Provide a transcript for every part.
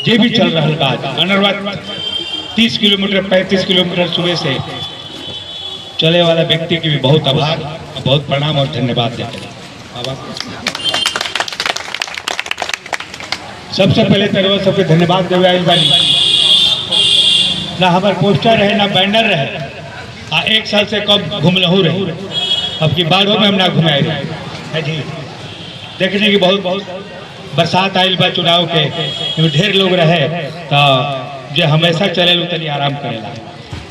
जे भी चल रहा बात अनरवा 30 किलोमीटर 35 किलोमीटर सुबह से चले वाला व्यक्ति के भी बहुत आभार, बहुत प्रणाम और धन्यवाद देते हैं। सबसे पहले तो सबके धन्यवाद देवे आइल बानी। ना हमार पोस्टर रहे ना बैनर रहे, आ 1 साल से कम घूमलहू रहे। अब की बाढ़ों में हम ना घुमाए रहे जी। देखने की बहुत बरसात आयल बा चुनाव के, ढेर लोग रहे तो जो हमेशा चले तनी आराम करेला,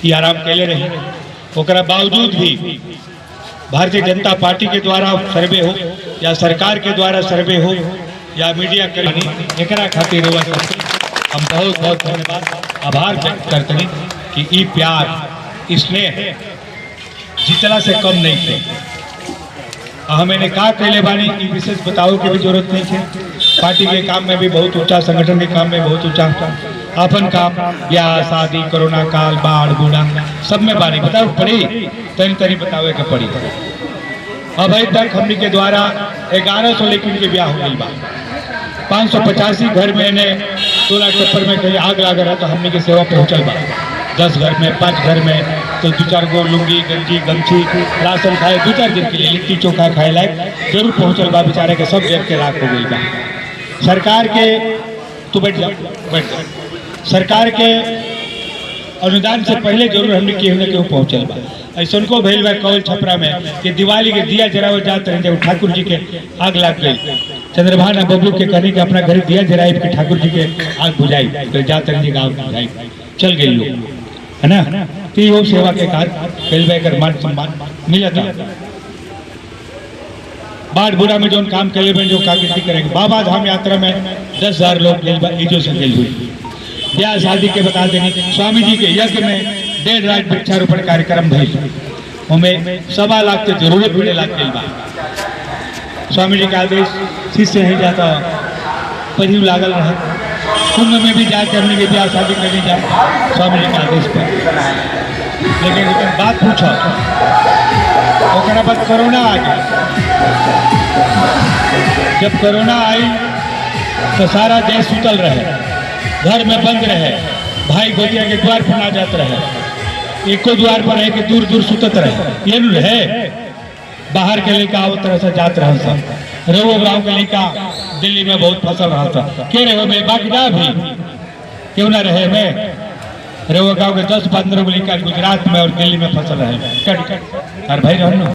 ये आराम कैले रही। ओकरा बावजूद भी भारतीय जनता पार्टी के द्वारा सर्वे हो या सरकार के द्वारा सर्वे हो या मीडिया कर्मी, एकरा खातिर हुआ हम बहुत बहुत धन्यवाद आभार व्यक्त करते हैं कि ई प्यार स्नेह जितना से कम नहीं थे। हमें का कैले बानी की विशेष बताओ की भी जरूरत नहीं है। पार्टी के काम में भी बहुत ऊंचा, संगठन के काम में बहुत ऊंचा, अपन काम ब्याह शादी कोरोना काल बाढ़ बूढ़ा सब में बानी बताओ पड़ी तरी बतावे के पड़ी। अभी तक हमनी के द्वारा 1100 लेकिन के ब्याह हो गई बा। 585 घर में ने 2 लाख टप्पर में कहीं आग लगा रहा तो हमनी के सेवा पहुंचल बा। 10 घर में 5 घर में तो 2-4 गो लुंगी गंजी गमछी राशन खाए 2-4 दिन के लिए लिट्टी चोखा खाए लायक जरूर पहुंचल बा। बेचारे के सब देख के राख हो गई बा। सरकार के तू बैठ जा सरकार के अनुदान से पहले जरूर हमने केहू न केहू पहुंचल बा। ऐसा को भैल बा कौल छपरा में कि दिवाली के दिया जरावे जाते रहे जब ठाकुर जी के आग लग गई। चंद्रभान बबलू के कहने के अपना घर दिया जराए कि ठाकुर जी के आग बुझाई तो जाते रहे आग बुझाई चल गई लोग, है ना। तो ये सेवा के कार्य भैल बा कर मान सम्मान मिला था। बाढ़ बुरा में जो काम के लिए जो कागजी करेंगे। बाबा धाम यात्रा में 10,000 लोग इजो से गई हुई। ब्याह शादी के बता देने स्वामी जी के यज्ञ में 1.5 लाख वृक्षारोपण कार्यक्रम भइल, हमें 1.25 लाख के जरूरत भी लाग गई बा। स्वामी जी का आदेश शिष्य ही जाता परिव लागल रहे। कुंभ में भी जाके हमने के ब्याह शादी करने जा स्वामी जी का आदेश पर। लेकिन बात पूछो ओकरा बाद कोरोना आ गया। जब कोरोना आई तो सारा देश सुतल रहे, घर में बंद रहे, भाई गोतिया के द्वार पर ना जाते रहे, एको द्वार पर रहे कि दूर दूर सुतत रहे। ये रहे बाहर के लड़का आओ तरह से जात रहा सब। रहो गाँव के लड़का दिल्ली में बहुत फसल रहा था के रहे में बाकी जा भी क्यों ना रहे में रहो गाँव के 10-15 लड़का गुजरात में और दिल्ली में फसल रहे। और भाई रहना